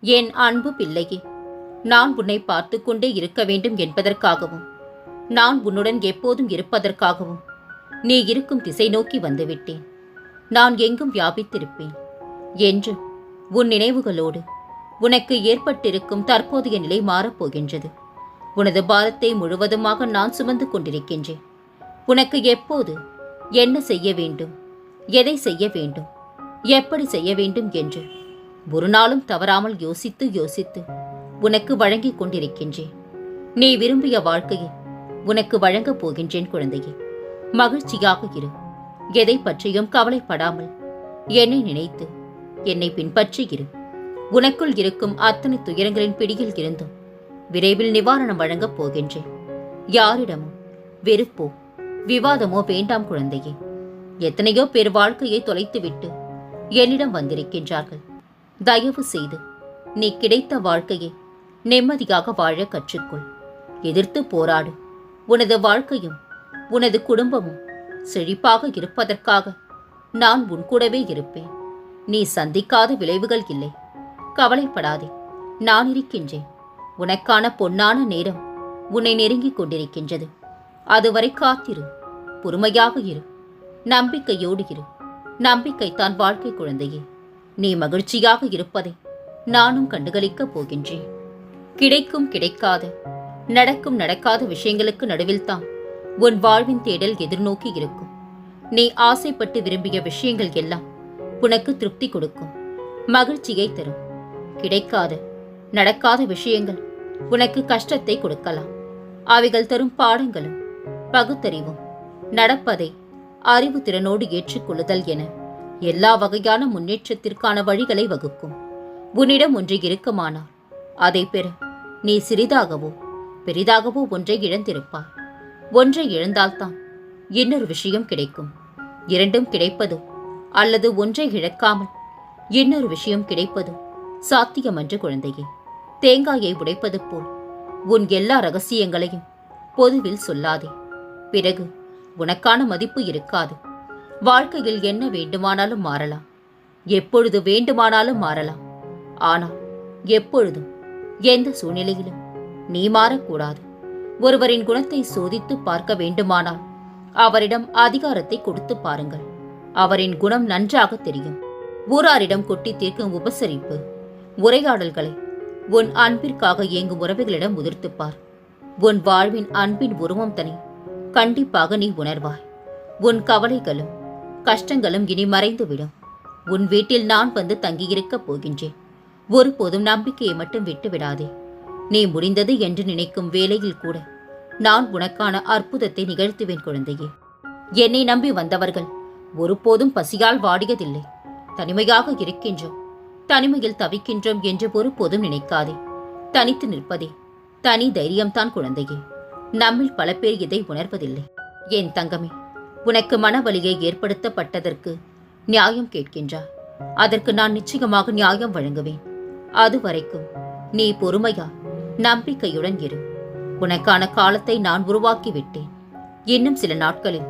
என் அன்பு பிள்ளையே, நான் உன்னை பார்த்து கொண்டே இருக்க வேண்டும் என்பதற்காகவும், நான் உன்னுடன் எப்போதும் இருப்பதற்காகவும் நீ இருக்கும் திசை நோக்கி வந்துவிட்டேன். நான் எங்கும் வியாபித்திருப்பேன் என்று உன் நினைவுகளோடு உனக்கு ஏற்பட்டிருக்கும் தற்போதைய நிலை மாறப்போகின்றது. உனது பாரத்தை முழுவதுமாக நான் சுமந்து கொண்டிருக்கின்றேன். உனக்கு எப்போது என்ன செய்ய வேண்டும், எதை செய்ய வேண்டும், எப்படி செய்ய வேண்டும் என்று ஒரு நாளும் தவறாமல் யோசித்து யோசித்து உனக்கு வழங்கிக் கொண்டிருக்கின்றேன். நீ விரும்பிய வாழ்க்கையை உனக்கு வழங்கப் போகின்றேன் குழந்தையே. மகிழ்ச்சியாக இரு. எதை பற்றியும் கவலைப்படாமல் என்னை நினைத்து என்னை பின்பற்றி இரு. உனக்குள் இருக்கும் அத்தனை துயரங்களின் பிடியில் இருந்தும் விரைவில் நிவாரணம் வழங்கப் போகின்றேன். யாரிடமும் வெறுப்போ விவாதமோ வேண்டாம் குழந்தையே. எத்தனையோ பேர் வாழ்க்கையை தொலைத்துவிட்டு என்னிடம் வந்திருக்கின்றார்கள். தயவு செய்து நீ கிடைத்த வாழ்க்கையை நிம்மதியாக வாழ கற்றுக்கொள். எதிர்த்து போராடு. உனது வாழ்க்கையும் உனது குடும்பமும் செழிப்பாக இருப்பதற்காக நான் உன் கூடவே இருப்பேன். நீ சந்திக்காத விளைவுகள் இல்லை. கவலைப்படாதே, நான் இருக்கின்றேன். உனக்கான பொன்னான நேரம் உன்னை நெருங்கிக் கொண்டிருக்கின்றது. அதுவரை காத்திரு. பொறுமையாக இரு. நம்பிக்கையோடு இரு. நம்பிக்கைத்தான் வாழ்க்கை குழந்தையே. நீ மகிழ்ச்சியாக இருப்பதை நானும் கண்டுகளிக்கப் போகின்றேன். கிடைக்கும் கிடைக்காத, நடக்கும் நடக்காத விஷயங்களுக்கு நடுவில்தான் உன் வாழ்வின் தேடல் எதிர்நோக்கி இருக்கும். நீ ஆசைப்பட்டு விரும்பிய விஷயங்கள் எல்லாம் உனக்கு திருப்தி கொடுக்கும், மகிழ்ச்சியை தரும். கிடைக்காத நடக்காத விஷயங்கள் உனக்கு கஷ்டத்தை கொடுக்கலாம். அவைகள் தரும் பாடங்களும் பகுத்தறிவும் நடப்பதை அறிவு திறனோடு ஏற்றுக்கொள்ளுதல் என எல்லா வகையான முன்னேற்றத்திற்கான வழிகளை வகுக்கும். உன்னிடம் ஒன்று இருக்குமானால் அதை பெற நீ சிறிதாகவோ பெரிதாகவோ ஒன்றை இழந்திருப்பாய். ஒன்றை இழந்தால்தான் இன்னொரு விஷயம் கிடைக்கும். இரண்டும் கிடைப்பதோ அல்லது ஒன்றை இழக்காமல் இன்னொரு விஷயம் கிடைப்பதோ சாத்தியமன்று குழந்தையே. தேங்காயை உடைப்பது போல் உன் எல்லா ரகசியங்களையும் பொதுவில் சொல்லாதே. பிறகு உனக்கான மதிப்பு இருக்காது. வாழ்க்கையில் என்ன வேண்டுமானாலும் மாறலாம், எப்பொழுது வேண்டுமானாலும் மாறலாம். ஆனால் எப்பொழுதும் எந்த சூழ்நிலையிலும் நீ மாறக்கூடாது. ஒருவரின் குணத்தை சோதித்து பார்க்க வேண்டுமானால் அவரிடம் அதிகாரத்தை கொடுத்து பாருங்கள். அவரின் குணம் நன்றாக தெரியும். ஊராரிடம் கொட்டி தீர்க்கும் உபசரிப்பு உரையாடல்களை உன் அன்பிற்காக இயங்கும் உறவுகளிடம் உதிர்த்துப்பார். உன் வாழ்வின் அன்பின் உருவம் தனி கண்டிப்பாக நீ உணர்வாய். உன் கவலைகளும் கஷ்டங்களும் இனி மறைந்துவிடும். உன் வீட்டில் நான் வந்து தங்கியிருக்கப் போகின்றேன். ஒருபோதும் நம்பிக்கையை மட்டும் விட்டுவிடாதே. நீ முடிந்தது என்று நினைக்கும் வேளையில் கூட நான் உனக்கான அற்புதத்தை நிகழ்த்துவேன் குழந்தையே. என்னை நம்பி வந்தவர்கள் ஒருபோதும் பசியால் வாடியதில்லை. தனிமையாக இருக்கின்றோம், தனிமையில் தவிக்கின்றோம் என்று ஒருபோதும் நினைக்காதே. தனித்து நிற்பதே தனி தைரியம்தான் குழந்தையே. நம்மில் பல பேர் இதை உணர்வதில்லை. என் தங்கமே, உனக்கு மனவலியை ஏற்படுத்தப்பட்டதற்கு நியாயம் கேட்கின்றாய். அதற்கு நான் நிச்சயமாக நியாயம் வழங்குவேன். அதுவரைக்கும் நீ பொறுமையா நம்பிக்கையுடன் இரு. உனக்கான காலத்தை நான் உருவாக்கிவிட்டேன். இன்னும் சில நாட்களில்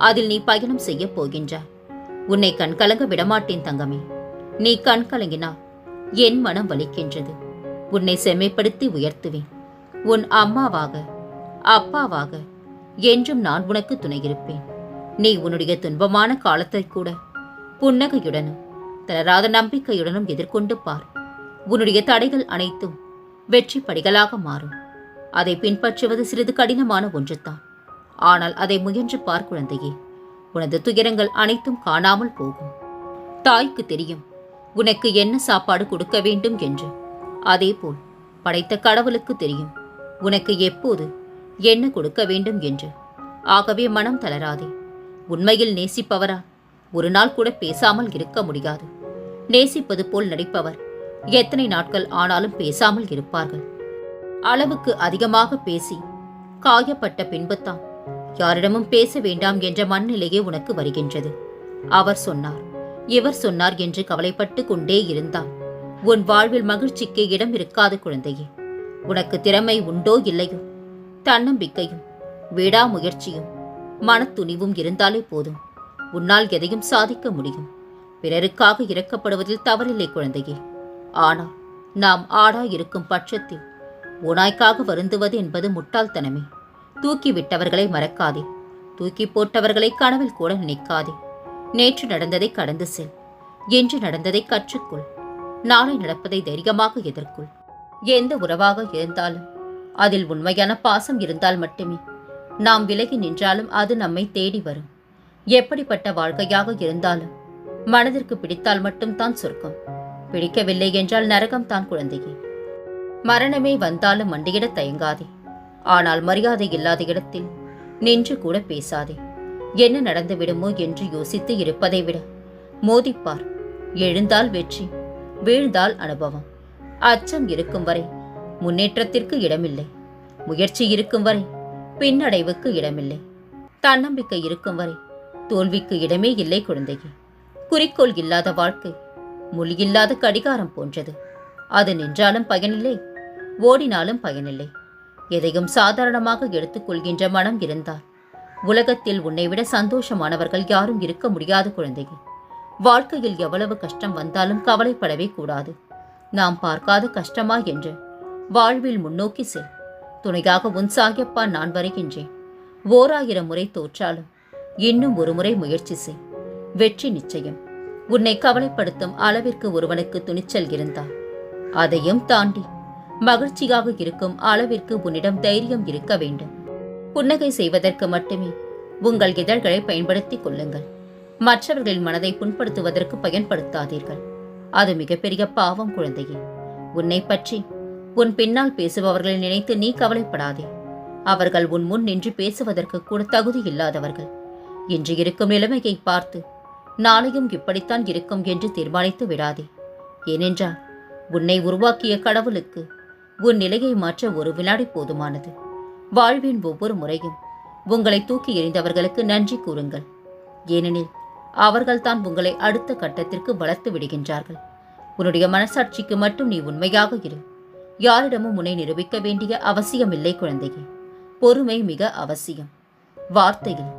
அதில் நீ பயணம் செய்ய போகின்றாய். உன்னை கண்கலங்க விடமாட்டேன் தங்கமே. நீ கண்கலங்கினால் என் மனம் வலிக்கின்றது. உன்னை செம்மைப்படுத்தி உயர்த்துவேன். உன் அம்மாவாக அப்பாவாக என்றும் நான் உனக்கு துணையிருப்பேன். நீ உன்னுடைய துன்பமான காலத்தை கூட புன்னகையுடனும் தளராத நம்பிக்கையுடனும் எதிர்கொண்டு பார். உன்னுடைய தடைகள் அனைத்தும் வெற்றி படிகளாக மாறும். அதை பின்பற்றுவது சிறிது கடினமான ஒன்றுதான். ஆனால் அதை முயன்று பார் குழந்தையே. உனது துயரங்கள் அனைத்தும் காணாமல் போகும். தாய்க்கு தெரியும் உனக்கு என்ன சாப்பாடு கொடுக்க வேண்டும் என்று. அதேபோல் படைத்த கடவுளுக்கு தெரியும் உனக்கு எப்போது என்ன கொடுக்க வேண்டும் என்று. ஆகவே மனம் தளராதே. உண்மையில் நேசிப்பவரால் ஒரு நாள் கூட பேசாமல் இருக்க முடியாது. நேசிப்பது போல் நடிப்பவர் எத்தனை நாட்கள் ஆனாலும் பேசாமல் இருப்பார்கள். அளவுக்கு அதிகமாக பேசி காயப்பட்ட பின்புத்தான் யாரிடமும் பேச வேண்டாம் என்ற மனநிலையே உனக்கு வருகின்றது. அவர் சொன்னார், இவர் சொன்னார் என்று கவலைப்பட்டு கொண்டே இருந்தால் உன் வாழ்வில் மகிழ்ச்சிக்கு இடம் இருக்காது குழந்தையே. உனக்கு திறமை உண்டோ இல்லையோ, தன்னம்பிக்கையும் விடாமுயற்சியும் மனத்துணிவும் இருந்தாலே போதும். உன்னால் எதையும் சாதிக்க முடியும். பிறருக்காக இறக்கப்படுவதில் தவறில்லை குழந்தையே. ஆனால் நாம் ஆடாயிருக்கும் பட்சத்தில் ஓநாய்க்காக வருந்துவது என்பது முட்டாள்தனமே. தூக்கிவிட்டவர்களை மறக்காதே, தூக்கி போட்டவர்களை கனவில் கூட நினைக்காதே. நேற்று நடந்ததை கடந்து செல், என்று நடந்ததை கற்றுக்கொள், நாளை நடப்பதை தைரியமாக எதிர்கொள். எந்த உறவாக இருந்தாலும் அதில் உண்மையான பாசம் இருந்தால் மட்டுமே நாம் விலகி நின்றாலும் அது நம்மை தேடி வரும். எப்படிப்பட்ட வாழ்க்கையாக இருந்தாலும் மனதிற்கு பிடித்தால் மட்டும்தான் சொர்க்கம், பிடிக்கவில்லை என்றால் நரகம்தான் குழந்தையே. மரணமே வந்தாலும் மண்டியிட தயங்காதே. ஆனால் மரியாதை இல்லாத இடத்தில் நின்று கூட பேசாதே. என்ன நடந்து விடுமோ என்று யோசித்து இருப்பதை விட மோதிப்பார். எழுந்தால் வெற்றி, வீழ்ந்தால் அனுபவம். அச்சம் இருக்கும் வரை முன்னேற்றத்திற்கு இடமில்லை. முயற்சி இருக்கும் வரை பின்னடைவுக்கு இடமில்லை. தன்னம்பிக்கை இருக்கும் வரை தோல்விக்கு இடமே இல்லை குழந்தையே. குறிக்கோள் இல்லாத வாழ்க்கை முள் இல்லாத கடிகாரம் போன்றது. அது நின்றாலும் பயனில்லை, ஓடினாலும் பயனில்லை. எதையும் சாதாரணமாக எடுத்துக்கொள்கின்ற மனம் இருந்தால் உலகத்தில் உன்னை விட சந்தோஷமானவர்கள் யாரும் இருக்க முடியாது குழந்தையே. வாழ்க்கையில் எவ்வளவு கஷ்டம் வந்தாலும் கவலைப்படவே கூடாது. நாம் பார்க்காத கஷ்டமா என்று வாழ்வில் முன்னோக்கி செல். துணையாக உன் சாயப்பா நான் வருகின்றேன். 1000 முறை தோற்றாலும் இன்னும் ஒரு முறை முயற்சி செய், வெற்றி நிச்சயம். உன்னை கவலைப்படுத்தும் அளவிற்கு ஒருவனுக்கு துணிச்சல் இருந்தால் அதையும் தாண்டி மகிழ்ச்சியாக இருக்கும் அளவிற்கு உன்னிடம் தைரியம் இருக்க வேண்டும். புன்னகை செய்வதற்கு மட்டுமே உங்கள் இதழ்களை பயன்படுத்திக் கொள்ளுங்கள். மற்றவர்களின் மனதை புண்படுத்துவதற்கு பயன்படுத்தாதீர்கள். அது மிகப்பெரிய பாவம் குழந்தையே. உன்னை பற்றி உன் பின்னால் பேசுபவர்களை நினைத்து நீ கவலைப்படாதே. அவர்கள் உன் முன் நின்று பேசுவதற்கு கூட தகுதி இல்லாதவர்கள். இன்று இருக்கும் நிலைமையை பார்த்து நாளையும் இப்படித்தான் இருக்கும் என்று தீர்மானித்து விடாதே. ஏனென்றால் உன்னை உருவாக்கிய கடவுளுக்கு உன் நிலையை மாற்ற ஒரு வினாடி போதுமானது. வாழ்வின் ஒவ்வொரு முறையும் உங்களை தூக்கி எறிந்தவர்களுக்கு நன்றி கூறுங்கள். ஏனெனில் அவர்கள்தான் உங்களை அடுத்த கட்டத்திற்கு வளர்த்து விடுகின்றார்கள். உன்னுடைய மனசாட்சிக்கு மட்டும் நீ உண்மையாக இரு. யாரிடமும் உன்னை நிரூபிக்க வேண்டிய அவசியமில்லை குழந்தையே. பொறுமை மிக அவசியம். வார்த்தையில்,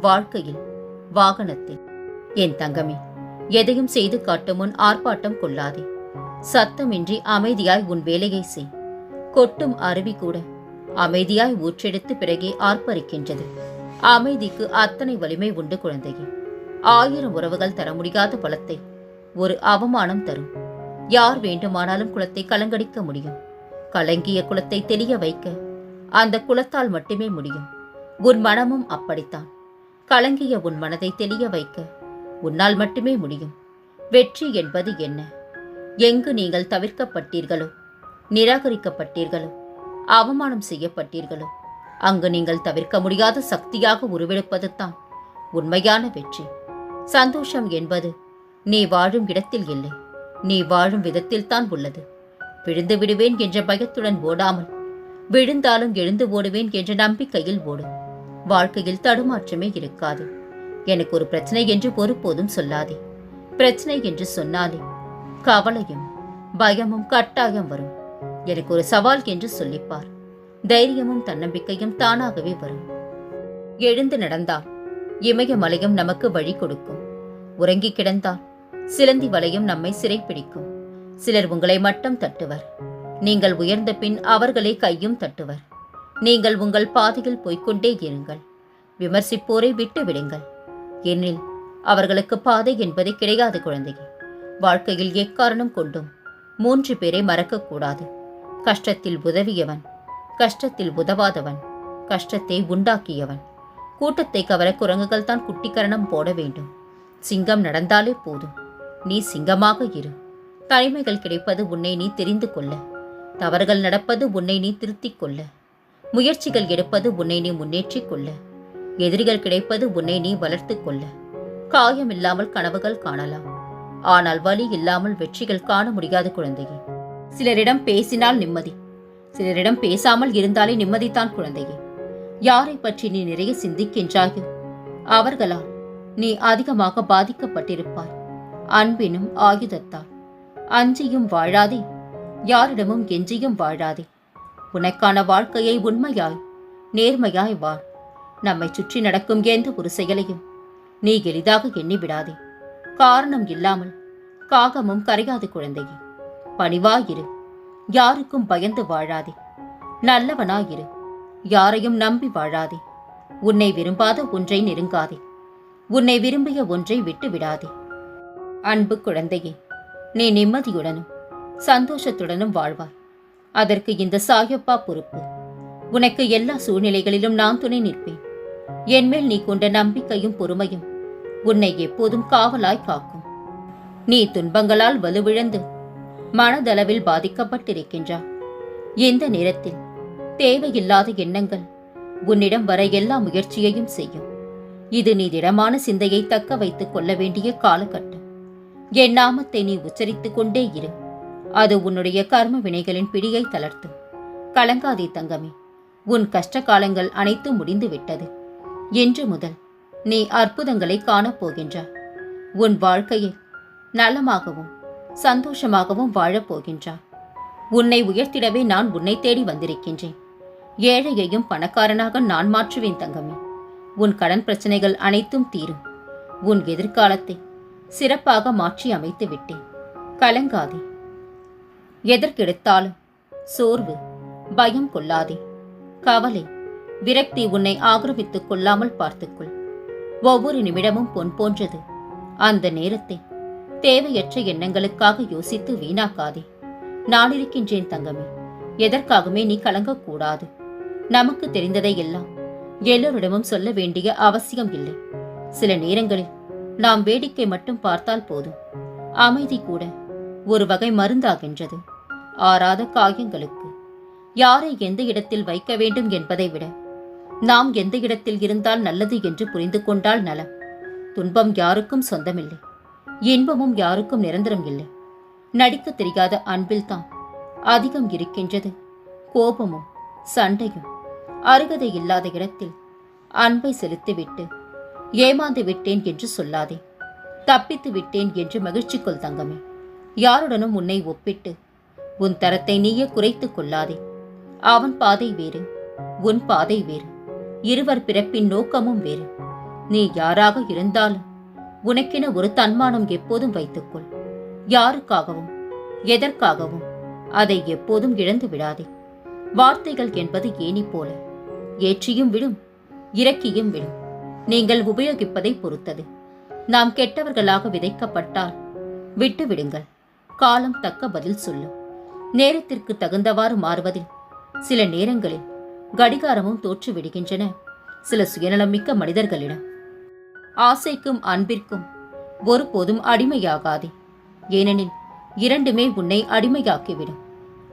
வாழ்க்கையில், வாகனத்தில். என் தங்கமே, எதையும் செய்து காட்டும் முன் ஆர்ப்பாட்டம் கொள்ளாதே. சத்தமின்றி அமைதியாய் உன் வேலையை செய். கொட்டும் அருவி கூட அமைதியாய் ஊற்றெடுத்து பிறகே ஆர்ப்பரிக்கின்றது. அமைதிக்கு அத்தனை வலிமை உண்டு குழந்தையே. 1000 உறவுகள் தர முடியாத பலத்தை ஒரு அவமானம் தரும். யார் வேண்டுமானாலும் குலத்தை கலங்கடிக்க முடியும். கலங்கிய குலத்தை தெளிய வைக்க அந்த குலத்தால் மட்டுமே முடியும். உன் மனமும் அப்படித்தான். கலங்கிய உன் மனதை தெளிய வைக்க உன்னால் மட்டுமே முடியும். வெற்றி என்பது என்ன? எங்கு நீங்கள் தவிர்க்கப்பட்டீர்களோ, நிராகரிக்கப்பட்டீர்களோ, அவமானம் செய்யப்பட்டீர்களோ, அங்கு நீங்கள் தவிர்க்க முடியாத சக்தியாக உருவெடுப்பது தான் உண்மையான வெற்றி. சந்தோஷம் என்பது நீ வாழும் இடத்தில் இல்லை, நீ வாழும் விதத்தில் தான் உள்ளது. விழுந்து விடுவேன் என்ற பயத்துடன் ஓடாமல், விழுந்தாலும் எழுந்து ஓடுவேன் என்ற நம்பிக்கையில் ஓடு. வாழ்க்கையில் தடுமாற்றமே இருக்காது. எனக்கு ஒரு பிரச்சனை என்று ஒருபோதும் சொல்லாதே. பிரச்சனை என்று சொன்னாலே கவலையும் பயமும் கட்டாயம் வரும். எனக்கு ஒரு சவால் என்று சொல்லிப்பார். தைரியமும் தன்னம்பிக்கையும் தானாகவே வரும். எழுந்து நடந்தால் இமயமலையும் நமக்கு வழி கொடுக்கும். உறங்கி கிடந்தால் சிலந்தி வலையும் நம்மை சிறைப்பிடிக்கும். சிலர் உங்களை மட்டம் தட்டுவர். நீங்கள் உயர்ந்த பின் அவர்களை கையும் தட்டுவர். நீங்கள் உங்கள் பாதையில் போய்கொண்டே இருங்கள். விமர்சிப்போரை விட்டு விடுங்கள். ஏனெனில் அவர்களுக்கு பாதை என்பது கிடையாது குழந்தையே. வாழ்க்கையில் எக்காரணம் கொண்டும் 3 பேரை மறக்கக்கூடாது. கஷ்டத்தில் உதவியவன், கஷ்டத்தில் உதவாதவன், கஷ்டத்தை உண்டாக்கியவன். கூட்டத்தை கவர குரங்குகள் தான் குட்டிக்கரணம் போட வேண்டும். சிங்கம் நடந்தாலே போதும். நீ சிங்கமாக இரு. தனிமைகள் கிடைப்பது உன்னை நீ தெரிந்து கொள்ள. தவறுகள் நடப்பது உன்னை நீ திருத்திக் கொள்ள. முயற்சிகள் எடுப்பது உன்னை நீ முன்னேற்றிக் கொள்ள. எதிரிகள் கிடைப்பது உன்னை நீ வளர்த்து கொள்ள. காயம் இல்லாமல் கனவுகள் காணலாம், ஆனால் வலி இல்லாமல் வெற்றிகள் காண முடியாது குழந்தையே. சிலரிடம் பேசினால் நிம்மதி, சிலரிடம் பேசாமல் இருந்தாலே நிம்மதிதான் குழந்தையே. யாரை பற்றி நீ நிறைய சிந்திக்கின்றாயோ அவர்களால் நீ அதிகமாக பாதிக்கப்பட்டிருப்பாய். அன்பினும் ஆயுதத்தால். அஞ்சியும் வாழாதே, யாரிடமும் எஞ்சியும் வாழாதே. உனக்கான வாழ்க்கையை உண்மையாய் நேர்மையாய் வாழ். நம்மை சுற்றி நடக்கும் எந்த ஒரு செயலையும் நீ எளிதாக எண்ணி விடாதே. காரணம் இல்லாமல் காகமும் கரையாது குழந்தையே. பணிவாயிரு, யாருக்கும் பயந்து வாழாதே. நல்லவனாயிரு. யாரையும் நம்பி வாழாதே. உன்னை விரும்பாத ஒன்றை நெருங்காதே. உன்னை விரும்பிய ஒன்றை விட்டு விடாதே. அன்பு குழந்தையே, நீ நிம்மதியுடனும் சந்தோஷத்துடனும் வாழ்வாய். அதற்கு இந்த சாயப்பா பொறுப்பு. உனக்கு எல்லா சூழ்நிலைகளிலும் நான் துணை நிற்பேன். என்மேல் நீ கொண்ட நம்பிக்கையும் பொறுமையும் உன்னை எப்போதும் காவலாய் காக்கும். நீ துன்பங்களால் வலுவிழந்து மனதளவில் பாதிக்கப்பட்டிருக்கின்றாய். இந்த நேரத்தில் தேவையில்லாத எண்ணங்கள் உன்னிடம் வர எல்லா முயற்சியையும் செய்யும். இது நீ திடமான சிந்தையை தக்க வைத்துக் கொள்ள வேண்டிய காலகட்டம். என் நாமத்தை நீ உச்சரித்துக் கொண்டே இரு. அது உன்னுடைய கர்ம வினைகளின் பிடியை தளர்த்தும். கலங்காதே தங்கமே, உன் கஷ்ட காலங்கள் அனைத்தும் முடிந்து விட்டது. இன்று முதல் நீ அற்புதங்களை காணப்போகின்றாய். உன் வாழ்க்கையில் நலமாகவும் சந்தோஷமாகவும் வாழப்போகின்றாய். உன்னை உயர்த்திடவே நான் உன்னை தேடி வந்திருக்கின்றேன். ஏழையையும் பணக்காரனாக நான் மாற்றுவேன் தங்கமே. உன் கடன் பிரச்சனைகள் அனைத்தும் தீரும். உன் எதிர்காலத்தை சிறப்பாக மாற்றி அமைத்து விட்டேன். கலங்காதே. எதற்கெடுத்தாலும் சோர்வு, பயம் கொள்ளாதே. கவலை, விரக்தி உன்னை ஆக்கிரமித்துக் கொள்ளாமல் பார்த்துக்கொள். ஒவ்வொரு நிமிடமும் பொன் போன்றது. அந்த நேரத்தை தேவையற்ற எண்ணங்களுக்காக யோசித்து வீணாக்காதே. நான் இருக்கின்றேன் தங்கமே. எதற்காகவே நீ கலங்கக்கூடாது. நமக்கு தெரிந்ததை எல்லாம் எல்லோரிடமும் சொல்ல வேண்டிய அவசியம் இல்லை. சில நேரங்களில் நாம் வேடிக்கை மட்டும் பார்த்தால் போதும். அமைதி கூட ஒரு வகை மருந்தாகின்றது. ஆறாத காயங்களுக்கு யாரை எந்த இடத்தில் வைக்க வேண்டும் என்பதை விட நாம் எந்த இடத்தில் இருந்தால் நல்லது என்று புரிந்து கொண்டால் நலம். துன்பம் யாருக்கும் சொந்தமில்லை. இன்பமும் யாருக்கும் நிரந்தரம் இல்லை. நடிக்க தெரியாத அன்பில்தான் அதிகம் இருக்கின்றது. கோபமும் சண்டையும். அருகதை இல்லாத இடத்தில் அன்பை செலுத்திவிட்டு ஏமாந்து விட்டேன் என்று சொல்லாதே. தப்பித்து விட்டேன் என்று மகிழ்ச்சி கொள் தங்கமே. யாருடனும் உன்னை ஒப்பிட்டு உன் தரத்தை நீயே குறைத்துக் கொள்ளாதே. அவன் பாதை வேறு, உன் பாதை வேறு. இருவர் பிறப்பின் நோக்கமும் வேறு. நீ யாராக இருந்தாலும் உனக்கென ஒரு தன்மானம் எப்போதும் வைத்துக்கொள். யாருக்காகவும் எதற்காகவும் அதை எப்போதும் இழந்து விடாதே. வார்த்தைகள் என்பது ஏணி போல, ஏற்றியும் விடும் இறக்கியும் விடும். நீங்கள் உபயோகிப்பதை பொறுத்தது. நாம் கெட்டவர்களாக விதைக்கப்பட்டால் விட்டு விடுங்கள். காலம் தக்க பதில் சொல்லும். நேரத்திற்கு தகுந்தவாறு மாறுவதில் சில நேரங்களில் கடிகாரமும் தோற்று விடுகின்றன சில சுயநலமிக்க மனிதர்களிடம். ஆசைக்கும் அன்பிற்கும் ஒருபோதும் அடிமையாகாதே. ஏனெனில் இரண்டுமே உன்னை அடிமையாக்கிவிடும்.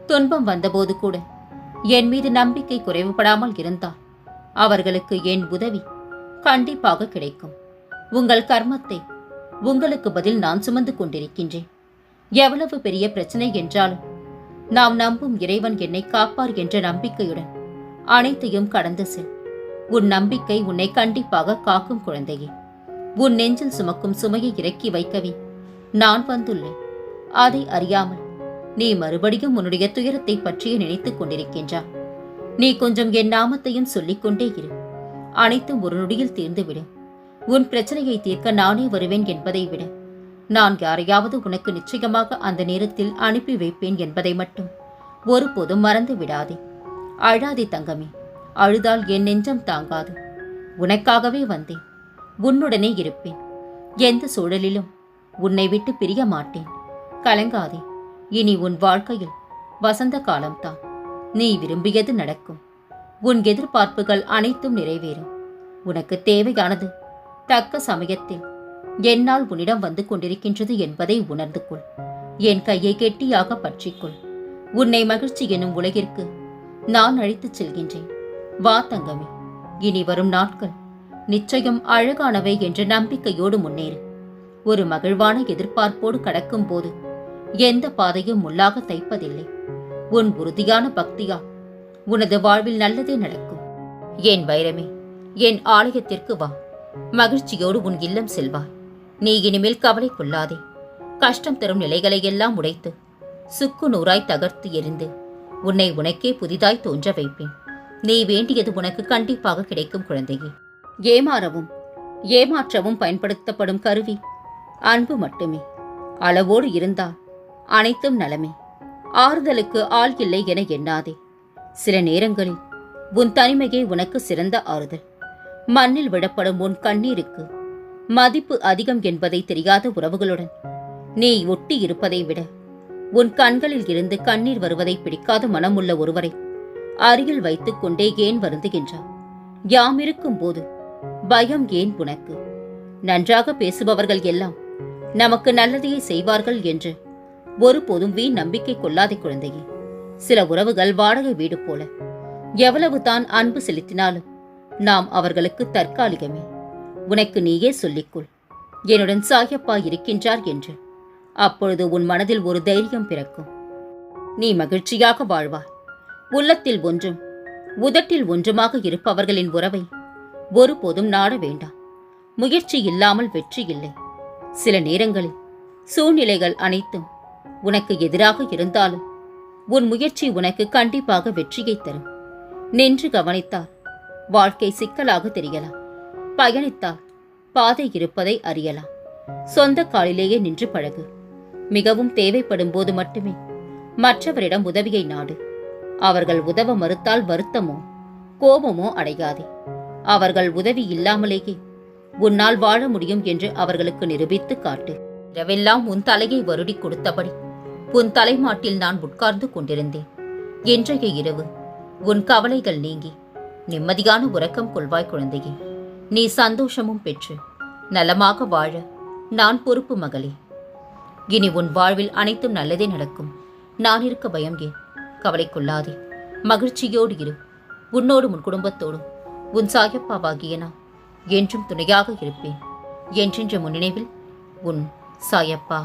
துன்பம் வந்தபோது கூட என் மீது நம்பிக்கை குறைவுபடாமல் இருந்தால் அவர்களுக்கு என் உதவி கண்டிப்பாக கிடைக்கும். உங்கள் கர்மத்தை உங்களுக்கு பதில் நான் சுமந்து கொண்டிருக்கின்றேன். எவ்வளவு பெரிய பிரச்சனை என்றாலும் நாம் நம்பும் இறைவன் என்னை காப்பார் என்ற நம்பிக்கையுடன் அனைத்தையும் கடந்து செல். உன் நம்பிக்கை உன்னை கண்டிப்பாக காக்கும் குழந்தையே. உன் நெஞ்சில் சுமக்கும் சுமையை இறக்கி வைக்கவே நான் வந்துள்ளேன். அதை அறியாமல் நீ மறுபடியும் உன்னுடைய துயரத்தை பற்றியே நினைத்துக் கொண்டிருக்கின்றா. நீ கொஞ்சம் என் நாமத்தையும் சொல்லிக்கொண்டே இரு. அனைத்தும் ஒரு நொடியில் தீர்ந்துவிடும். உன் பிரச்சனையை தீர்க்க நானே வருவேன் என்பதை விட நான் யாரையாவது உனக்கு நிச்சயமாக அந்த நேரத்தில் அனுப்பி வைப்பேன் என்பதை மட்டும் ஒருபோதும் மறந்து விடாதே. அழாதே தங்கமே. அழுதால் என் நெஞ்சம் தாங்காது. உனக்காகவே வந்தேன். உன்னுடனே இருப்பேன். எந்த சூழலிலும் உன்னை விட்டு பிரிய மாட்டேன். கலங்காதே. இனி உன் வாழ்க்கையில் வசந்த காலம்தான். நீ விரும்பியது நடக்கும். உன் எதிர்பார்ப்புகள் அனைத்தும் நிறைவேறும். உனக்கு தேவையானது தக்க சமயத்தில் என்னால் உன்னிடம் வந்து கொண்டிருக்கின்றது என்பதை உணர்ந்து கொள். என் கையை கெட்டியாக பற்றிக்கொள். உன்னை மகிழ்ச்சி எனும் உலகிற்கு நான் அழைத்துச் செல்கின்றேன். வா தங்கமே. இனி வரும் நாட்கள் நிச்சயம் அழகானவை என்ற நம்பிக்கையோடு முன்னேறு. ஒரு மகிழ்வான எதிர்பார்ப்போடு கடக்கும் போது எந்த பாதையும் முள்ளாக தைப்பதில்லை. உன் உறுதியான பக்தியால் உனது வாழ்வில் நல்லதே நடக்கும். என் வைரமே, என் ஆலயத்திற்கு வா. மகிழ்ச்சியோடு உன் இல்லம் செல்வாய். நீ இனிமேல் கவலை கொள்ளாதே. கஷ்டம் தரும் நிலைகளை எல்லாம் உடைத்து சுக்கு நூறாய் தகர்த்து எரிந்து உன்னை உனக்கே புதிதாய் தோன்ற வைப்பேன். நீ வேண்டியது உனக்கு கண்டிப்பாக கிடைக்கும் குழந்தையே. ஏமாறவும் ஏமாற்றவும் பயன்படுத்தப்படும் கருவி அன்பு மட்டுமே. அளவோடு இருந்தால் அனைத்தும் நலமே. ஆறுதலுக்கு ஆள் இல்லை என எண்ணாதே. சில நேரங்களில் உன் தனிமையே உனக்கு சிறந்த ஆறுதல். மண்ணில் விடப்படும் உன் கண்ணீருக்கு மதிப்பு அதிகம் என்பதை தெரியாத உறவுகளுடன் நீ ஒட்டி இருப்பதை விட உன் கண்களில் இருந்து கண்ணீர் வருவதை பிடிக்காத மனமுள்ள ஒருவரை அருகில் வைத்துக் கொண்டே ஏன் வருந்துகின்றார்? யாம் இருக்கும் போது பயம் ஏன் உனக்கு? நன்றாக பேசுபவர்கள் எல்லாம் நமக்கு நல்லதையே செய்வார்கள் என்று ஒருபோதும் வீண் நம்பிக்கை கொள்ளாதே குழந்தையே. சில உறவுகள் வாடகை வீடு போல. எவ்வளவு தான் அன்பு செலுத்தினாலும் நாம் அவர்களுக்கு தற்காலிகமே. உனக்கு நீயே சொல்லிக்கொள், என்னுடன் சாயப்பா இருக்கின்றார் என்று. அப்பொழுது உன் மனதில் ஒரு தைரியம் பிறக்கும். நீ மகிழ்ச்சியாக வாழ்வாய். உள்ளத்தில் ஒன்றும் உதட்டில் ஒன்றுமாக இருப்பவர்களின் உறவை ஒருபோதும் நாட வேண்டாம். முயற்சி இல்லாமல் வெற்றி இல்லை. சில நேரங்களில் சூழ்நிலைகள் அனைத்தும் உனக்கு எதிராக இருந்தாலும் உன் முயற்சி உனக்கு கண்டிப்பாக வெற்றியை தரும். நின்று கவனித்தால் வாழ்க்கை சிக்கலாக தெரியலாம். பயணித்தால் பாதை இருப்பதை அறியலாம். சொந்த காலிலேயே நின்று பழகு. மிகவும் தேவைப்படும் போது மட்டுமே மற்றவரிடம் உதவியை நாடு. அவர்கள் உதவ மறுத்தால் வருத்தமோ கோபமோ அடையாதே. அவர்கள் உதவி இல்லாமலேயே உன்னால் வாழ முடியும் என்று அவர்களுக்கு நிரூபித்து காட்டு. இரவெல்லாம் உன் தலையை வருடி கொடுத்தபடி உன் தலைமாட்டில் நான் உட்கார்ந்து கொண்டிருந்தேன். இன்றைய இரவு உன் கவலைகள் நீங்கி நிம்மதியான உறக்கம் கொள்வாய் குழந்தையே. நீ சந்தோஷமும் பெற்று நலமாக வாழ நான் பொறுப்பு மகளே. இனி உன் வாழ்வில் அனைத்தும் நல்லதே நடக்கும். நான் இருக்க பயம் ஏன்? கவலை கொள்ளாதே. மகிழ்ச்சியோடு இரு. உன்னோடும் உன் குடும்பத்தோடும் உன் சாயப்பாவாகிய நான் என்றும் துணையாக இருப்பேன். என்றென்ற முன்னினைவில் உன் சாயப்பா.